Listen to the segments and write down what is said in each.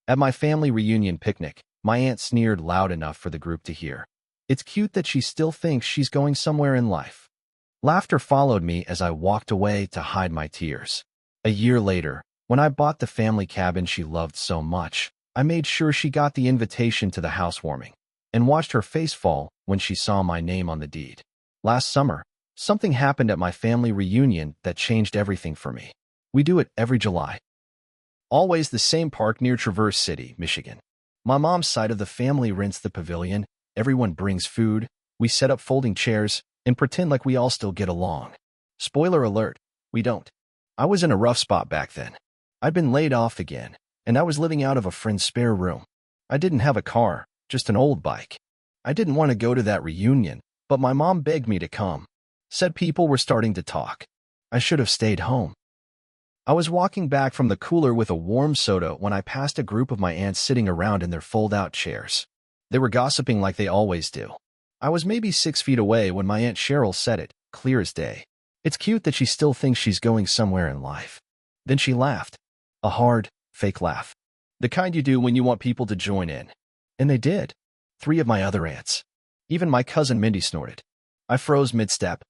At my family reunion picnic, my aunt sneered loud enough for the group to hear. It's cute that she still thinks she's going somewhere in life. Laughter followed me as I walked away to hide my tears. A year later, when I bought the family cabin she loved so much, I made sure she got the invitation to the housewarming and watched her face fall when she saw my name on the deed. Last summer, something happened at my family reunion that changed everything for me. We do it every July. Always the same park near Traverse City, Michigan. My mom's side of the family rents the pavilion, everyone brings food, we set up folding chairs, and pretend like we all still get along. Spoiler alert, we don't. I was in a rough spot back then. I'd been laid off again, and I was living out of a friend's spare room. I didn't have a car, just an old bike. I didn't want to go to that reunion, but my mom begged me to come. Said people were starting to talk. I should have stayed home. I was walking back from the cooler with a warm soda when I passed a group of my aunts sitting around in their fold-out chairs. They were gossiping like they always do. I was maybe 6 feet away when my Aunt Cheryl said it, clear as day. It's cute that she still thinks she's going somewhere in life. Then she laughed. A hard, fake laugh. The kind you do when you want people to join in. And they did. 3 of my other aunts. Even my cousin Mindy snorted. I froze mid-step.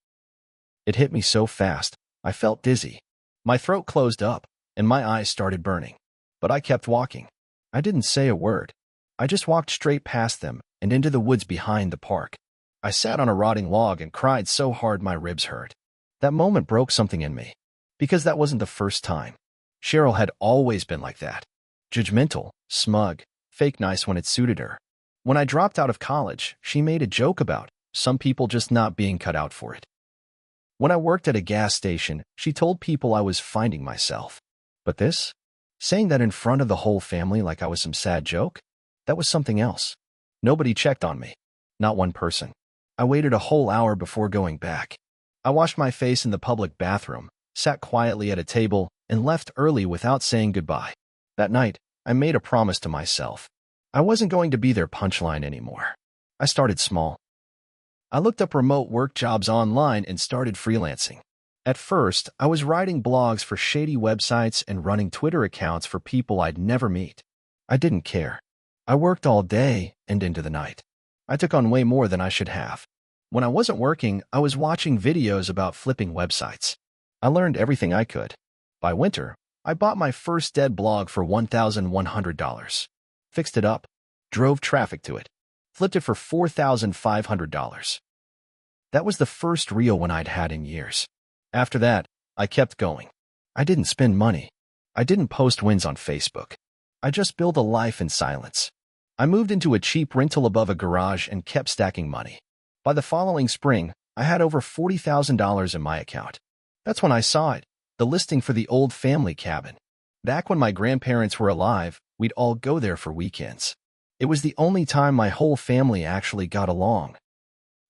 It hit me so fast, I felt dizzy. My throat closed up, and my eyes started burning. But I kept walking. I didn't say a word. I just walked straight past them and into the woods behind the park. I sat on a rotting log and cried so hard my ribs hurt. That moment broke something in me. Because that wasn't the first time. Cheryl had always been like that. Judgmental, smug, fake nice when it suited her. When I dropped out of college, she made a joke about some people just not being cut out for it. When I worked at a gas station, she told people I was finding myself. But this? Saying that in front of the whole family like I was some sad joke? That was something else. Nobody checked on me. Not one person. I waited a whole hour before going back. I washed my face in the public bathroom, sat quietly at a table, and left early without saying goodbye. That night, I made a promise to myself. I wasn't going to be their punchline anymore. I started small. I looked up remote work jobs online and started freelancing. At first, I was writing blogs for shady websites and running Twitter accounts for people I'd never meet. I didn't care. I worked all day and into the night. I took on way more than I should have. When I wasn't working, I was watching videos about flipping websites. I learned everything I could. By winter, I bought my first dead blog for $1,100. Fixed it up, drove traffic to it, flipped it for $4,500. That was the first real one I'd had in years. After that, I kept going. I didn't spend money. I didn't post wins on Facebook. I just built a life in silence. I moved into a cheap rental above a garage and kept stacking money. By the following spring, I had over $40,000 in my account. That's when I saw it, the listing for the old family cabin. Back when my grandparents were alive, we'd all go there for weekends. It was the only time my whole family actually got along.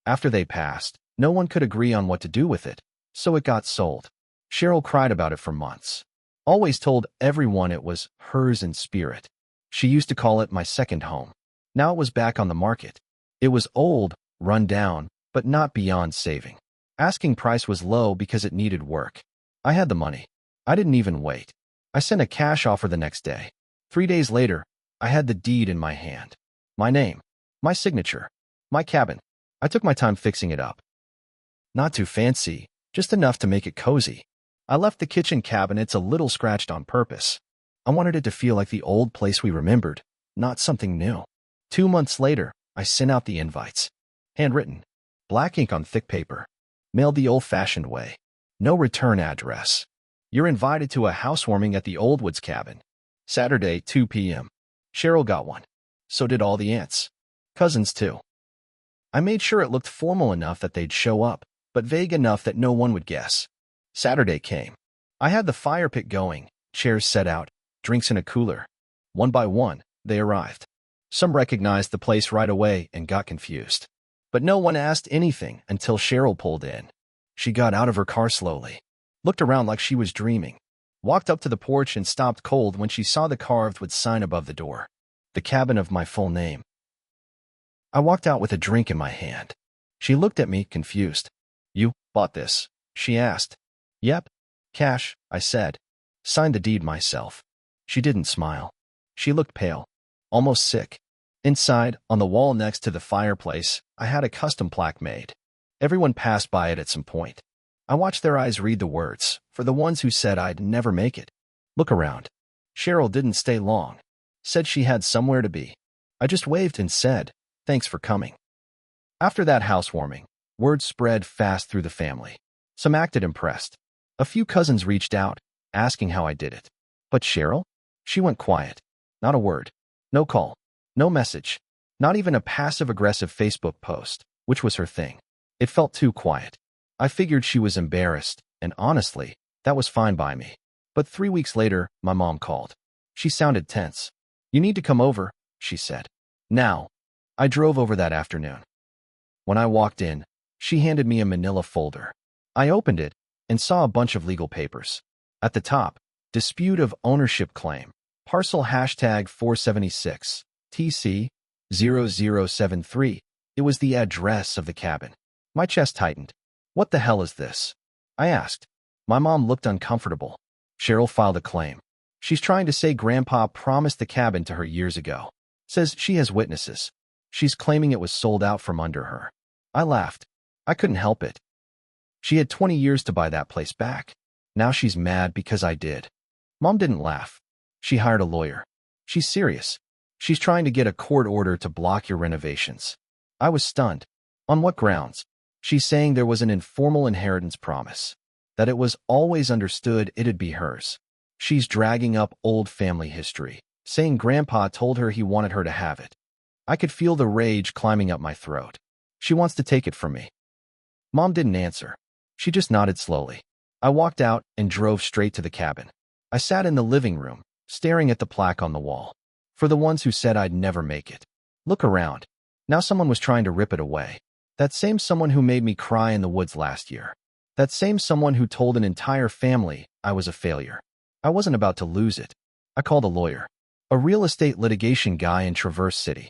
After they passed, no one could agree on what to do with it, so it got sold. Cheryl cried about it for months. Always told everyone it was hers in spirit. She used to call it my second home. Now it was back on the market. It was old, run down, but not beyond saving. Asking price was low because it needed work. I had the money. I didn't even wait. I sent a cash offer the next day. 3 days later, I had the deed in my hand. My name, my signature, my cabin. I took my time fixing it up. Not too fancy, just enough to make it cozy. I left the kitchen cabinets a little scratched on purpose. I wanted it to feel like the old place we remembered, not something new. 2 months later, I sent out the invites. Handwritten. Black ink on thick paper. Mailed the old-fashioned way. No return address. You're invited to a housewarming at the Old Woods cabin. Saturday, 2 p.m. Cheryl got one. So did all the aunts. Cousins, too. I made sure it looked formal enough that they'd show up, but vague enough that no one would guess. Saturday came. I had the fire pit going, chairs set out, drinks in a cooler. One by one, they arrived. Some recognized the place right away and got confused. But no one asked anything until Cheryl pulled in. She got out of her car slowly, looked around like she was dreaming, walked up to the porch and stopped cold when she saw the carved wood sign above the door. The cabin of my full name. I walked out with a drink in my hand. She looked at me, confused. You bought this? She asked. Yep. Cash, I said. Signed the deed myself. She didn't smile. She looked pale, almost sick. Inside, on the wall next to the fireplace, I had a custom plaque made. Everyone passed by it at some point. I watched their eyes read the words, for the ones who said I'd never make it. Look around. Cheryl didn't stay long. Said she had somewhere to be. I just waved and said, thanks for coming. After that housewarming, word spread fast through the family. Some acted impressed. A few cousins reached out, asking how I did it. But Cheryl? She went quiet. Not a word. No call. No message. Not even a passive-aggressive Facebook post, which was her thing. It felt too quiet. I figured she was embarrassed, and honestly, that was fine by me. But 3 weeks later, my mom called. She sounded tense. You need to come over, she said. Now. I drove over that afternoon. When I walked in, she handed me a manila folder. I opened it and saw a bunch of legal papers. At the top, dispute of ownership claim, parcel hashtag 476, TC 0073. It was the address of the cabin. My chest tightened. What the hell is this? I asked. My mom looked uncomfortable. Cheryl filed a claim. She's trying to say Grandpa promised the cabin to her years ago. Says she has witnesses. She's claiming it was sold out from under her. I laughed. I couldn't help it. She had 20 years to buy that place back. Now she's mad because I did. Mom didn't laugh. She hired a lawyer. She's serious. She's trying to get a court order to block your renovations. I was stunned. On what grounds? She's saying there was an informal inheritance promise. That it was always understood it'd be hers. She's dragging up old family history, saying Grandpa told her he wanted her to have it. I could feel the rage climbing up my throat. She wants to take it from me. Mom didn't answer. She just nodded slowly. I walked out and drove straight to the cabin. I sat in the living room, staring at the plaque on the wall. For the ones who said I'd never make it. Look around. Now someone was trying to rip it away. That same someone who made me cry in the woods last year. That same someone who told an entire family I was a failure. I wasn't about to lose it. I called a lawyer. A real estate litigation guy in Traverse City.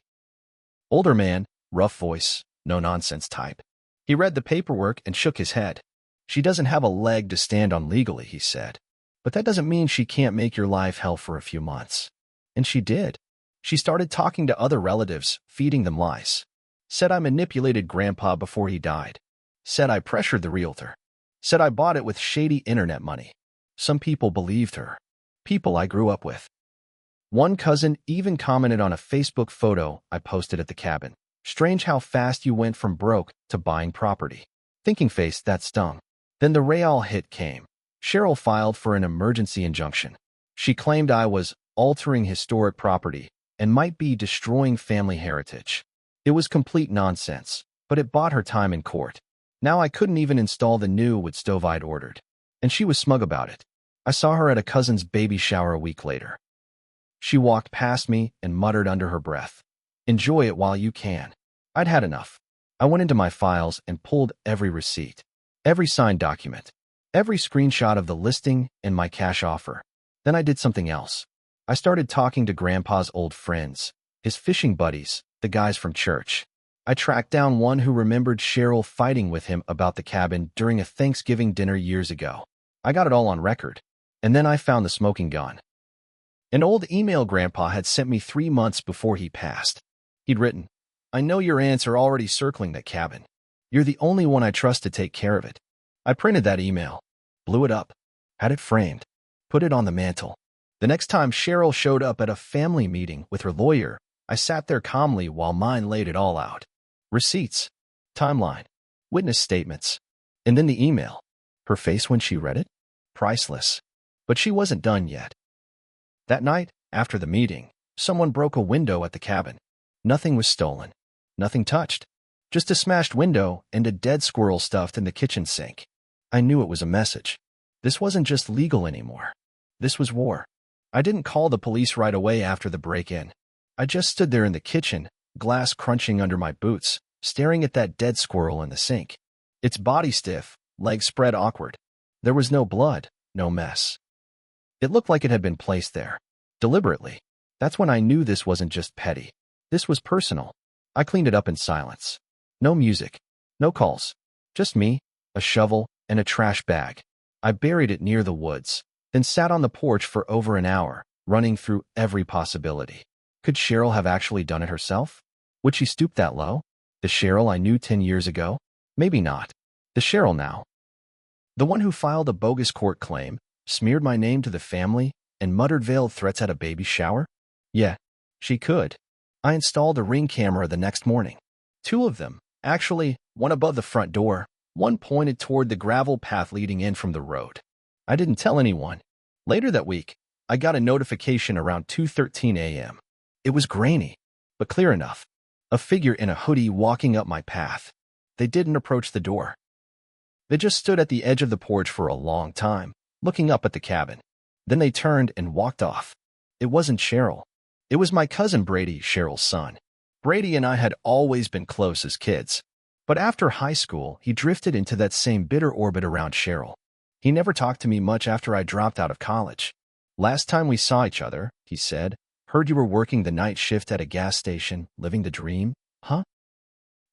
Older man, rough voice, no-nonsense type. He read the paperwork and shook his head. She doesn't have a leg to stand on legally, he said. But that doesn't mean she can't make your life hell for a few months. And she did. She started talking to other relatives, feeding them lies. Said I manipulated Grandpa before he died. Said I pressured the realtor. Said I bought it with shady internet money. Some people believed her. People I grew up with. One cousin even commented on a Facebook photo I posted at the cabin. Strange how fast you went from broke to buying property. Thinking face, that stung. Then the Real hit came. Cheryl filed for an emergency injunction. She claimed I was altering historic property and might be destroying family heritage. It was complete nonsense, but it bought her time in court. Now I couldn't even install the new wood stove I'd ordered. And she was smug about it. I saw her at a cousin's baby shower a week later. She walked past me and muttered under her breath, "Enjoy it while you can." I'd had enough. I went into my files and pulled every receipt, every signed document, every screenshot of the listing and my cash offer. Then I did something else. I started talking to Grandpa's old friends, his fishing buddies, the guys from church. I tracked down one who remembered Cheryl fighting with him about the cabin during a Thanksgiving dinner years ago. I got it all on record. And then I found the smoking gun. An old email Grandpa had sent me 3 months before he passed. He'd written, "I know your aunts are already circling that cabin. You're the only one I trust to take care of it." I printed that email, blew it up, had it framed, put it on the mantle. The next time Cheryl showed up at a family meeting with her lawyer, I sat there calmly while mine laid it all out. Receipts, timeline, witness statements, and then the email. Her face when she read it? Priceless. But she wasn't done yet. That night, after the meeting, someone broke a window at the cabin. Nothing was stolen. Nothing touched. Just a smashed window and a dead squirrel stuffed in the kitchen sink. I knew it was a message. This wasn't just legal anymore. This was war. I didn't call the police right away after the break-in. I just stood there in the kitchen, glass crunching under my boots, staring at that dead squirrel in the sink. Its body stiff, legs spread awkward. There was no blood, no mess. It looked like it had been placed there, deliberately. That's when I knew this wasn't just petty. This was personal. I cleaned it up in silence. No music, no calls. Just me, a shovel, and a trash bag. I buried it near the woods, then sat on the porch for over an hour, running through every possibility. Could Cheryl have actually done it herself? Would she stoop that low? The Cheryl I knew 10 years ago? Maybe not. The Cheryl now. The one who filed a bogus court claim, smeared my name to the family, and muttered veiled threats at a baby shower? Yeah, she could. I installed a Ring camera the next morning. 2 of them, actually, one above the front door, one pointed toward the gravel path leading in from the road. I didn't tell anyone. Later that week, I got a notification around 2:13 a.m. It was grainy, but clear enough. A figure in a hoodie walking up my path. They didn't approach the door. They just stood at the edge of the porch for a long time, looking up at the cabin. Then they turned and walked off. It wasn't Cheryl. It was my cousin Brady, Cheryl's son. Brady and I had always been close as kids. But after high school, he drifted into that same bitter orbit around Cheryl. He never talked to me much after I dropped out of college. Last time we saw each other, he said, heard you were working the night shift at a gas station, living the dream, huh?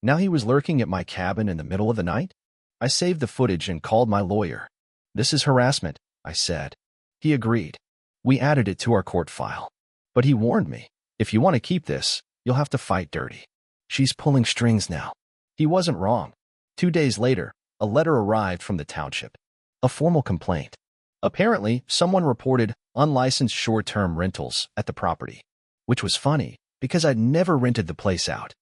Now he was lurking at my cabin in the middle of the night? I saved the footage and called my lawyer. This is harassment, I said. He agreed. We added it to our court file. But he warned me, if you want to keep this, you'll have to fight dirty. She's pulling strings now. He wasn't wrong. 2 days later, a letter arrived from the township. A formal complaint. Apparently, someone reported unlicensed short-term rentals at the property, which was funny because I'd never rented the place out.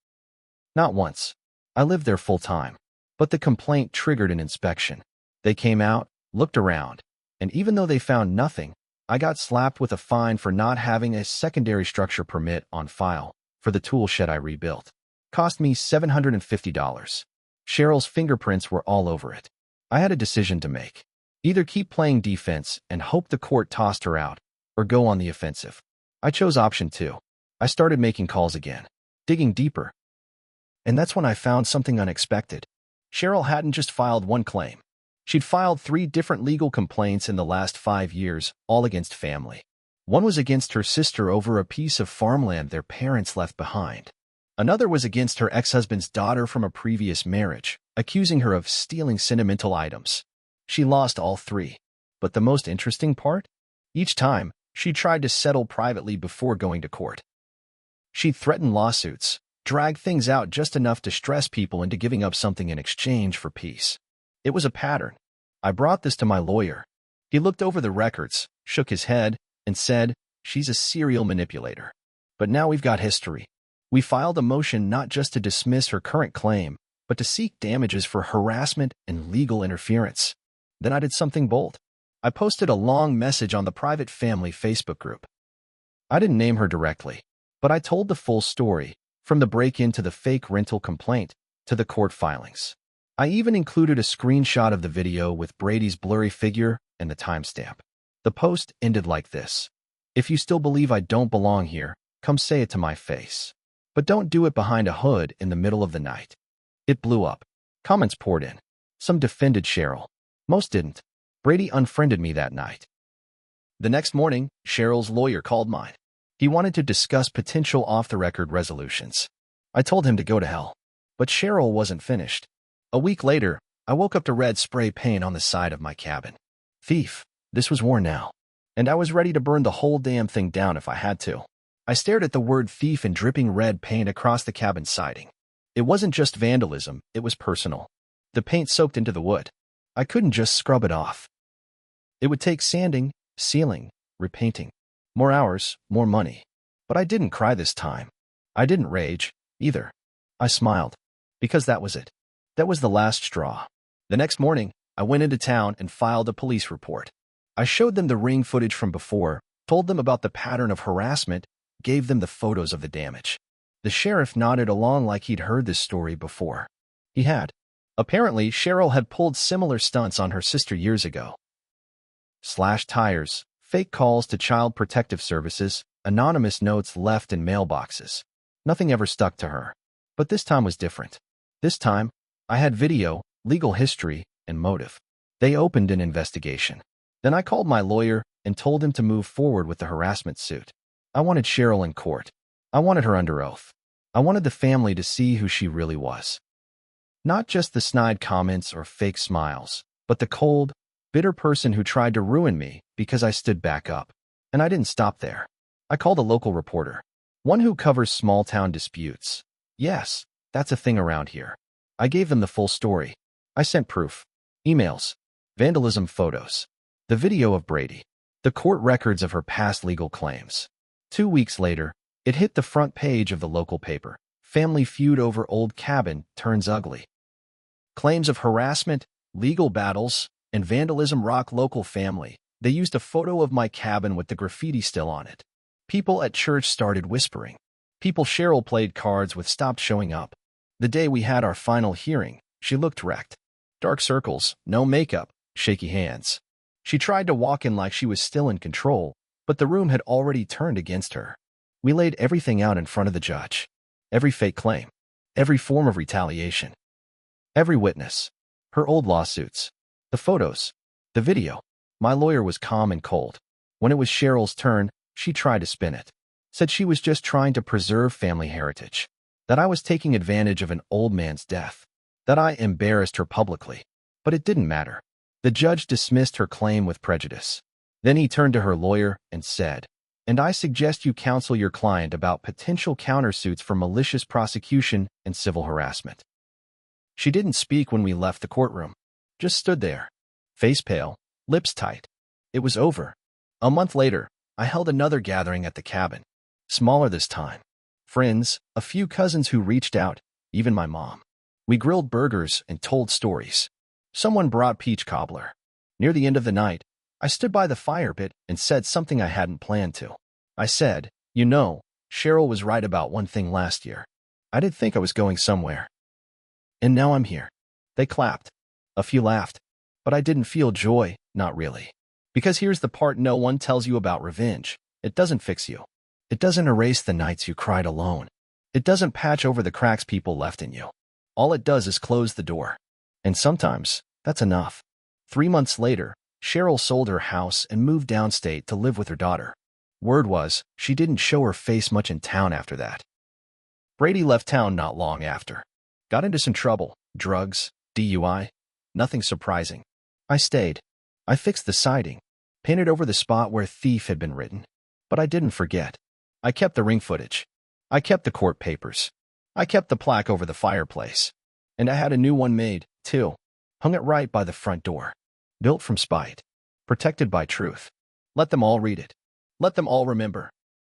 Not once. I lived there full-time. But the complaint triggered an inspection. They came out, looked around, and even though they found nothing, I got slapped with a fine for not having a secondary structure permit on file for the tool shed I rebuilt. Cost me $750. Cheryl's fingerprints were all over it. I had a decision to make. Either keep playing defense and hope the court tossed her out, or go on the offensive. I chose option 2. I started making calls again, digging deeper. And that's when I found something unexpected. Cheryl hadn't just filed one claim. She'd filed 3 different legal complaints in the last 5 years, all against family. One was against her sister over a piece of farmland their parents left behind. Another was against her ex-husband's daughter from a previous marriage, accusing her of stealing sentimental items. She lost all 3. But the most interesting part? Each time, she tried to settle privately before going to court. She'd threatened lawsuits, drag things out just enough to stress people into giving up something in exchange for peace. It was a pattern. I brought this to my lawyer. He looked over the records, shook his head, and said, she's a serial manipulator. But now we've got history. We filed a motion not just to dismiss her current claim, but to seek damages for harassment and legal interference. Then I did something bold. I posted a long message on the private family Facebook group. I didn't name her directly, but I told the full story, from the break-in to the fake rental complaint, to the court filings. I even included a screenshot of the video with Brady's blurry figure and the timestamp. The post ended like this. If you still believe I don't belong here, come say it to my face. But don't do it behind a hood in the middle of the night. It blew up. Comments poured in. Some defended Cheryl. Most didn't. Brady unfriended me that night. The next morning, Cheryl's lawyer called mine. He wanted to discuss potential off-the-record resolutions. I told him to go to hell. But Cheryl wasn't finished. A week later, I woke up to red spray paint on the side of my cabin. Thief. This was war now. And I was ready to burn the whole damn thing down if I had to. I stared at the word thief in dripping red paint across the cabin siding. It wasn't just vandalism, it was personal. The paint soaked into the wood. I couldn't just scrub it off. It would take sanding, sealing, repainting. More hours, more money. But I didn't cry this time. I didn't rage, either. I smiled. Because that was it. That was the last straw. The next morning, I went into town and filed a police report. I showed them the Ring footage from before, told them about the pattern of harassment, gave them the photos of the damage. The sheriff nodded along like he'd heard this story before. He had. Apparently, Cheryl had pulled similar stunts on her sister years ago. Slashed tires, fake calls to Child Protective Services, anonymous notes left in mailboxes. Nothing ever stuck to her. But this time was different. This time, I had video, legal history, and motive. They opened an investigation. Then I called my lawyer and told him to move forward with the harassment suit. I wanted Cheryl in court. I wanted her under oath. I wanted the family to see who she really was. Not just the snide comments or fake smiles, but the cold, bitter person who tried to ruin me because I stood back up. And I didn't stop there. I called a local reporter, one who covers small-town disputes. Yes, that's a thing around here. I gave them the full story. I sent proof, emails, vandalism photos, the video of Brady, the court records of her past legal claims. 2 weeks later, it hit the front page of the local paper. Family feud over old cabin turns ugly. Claims of harassment, legal battles, and vandalism rock local family. They used a photo of my cabin with the graffiti still on it. People at church started whispering. People Cheryl played cards with stopped showing up. The day we had our final hearing, she looked wrecked. Dark circles, no makeup, shaky hands. She tried to walk in like she was still in control, but the room had already turned against her. We laid everything out in front of the judge. Every fake claim. Every form of retaliation. Every witness. Her old lawsuits. The photos. The video. My lawyer was calm and cold. When it was Cheryl's turn, she tried to spin it. Said she was just trying to preserve family heritage. That I was taking advantage of an old man's death. That I embarrassed her publicly. But it didn't matter. The judge dismissed her claim with prejudice. Then he turned to her lawyer and said, "And I suggest you counsel your client about potential countersuits for malicious prosecution and civil harassment." She didn't speak when we left the courtroom. Just stood there. Face pale, lips tight. It was over. A month later, I held another gathering at the cabin. Smaller this time. Friends, a few cousins who reached out, even my mom. We grilled burgers and told stories. Someone brought peach cobbler. Near the end of the night, I stood by the fire pit and said something I hadn't planned to. I said, "You know, Cheryl was right about one thing last year. I did think I was going somewhere. And now I'm here." They clapped. A few laughed. But I didn't feel joy, not really. Because here's the part no one tells you about revenge. It doesn't fix you. It doesn't erase the nights you cried alone. It doesn't patch over the cracks people left in you. All it does is close the door. And sometimes, that's enough. 3 months later, Cheryl sold her house and moved downstate to live with her daughter. Word was, she didn't show her face much in town after that. Brady left town not long after. Got into some trouble, drugs, DUI. Nothing surprising. I stayed. I fixed the siding, painted over the spot where thief had been written. But I didn't forget. I kept the ring footage. I kept the court papers. I kept the plaque over the fireplace. And I had a new one made, too. Hung it right by the front door. Built from spite. Protected by truth. Let them all read it. Let them all remember.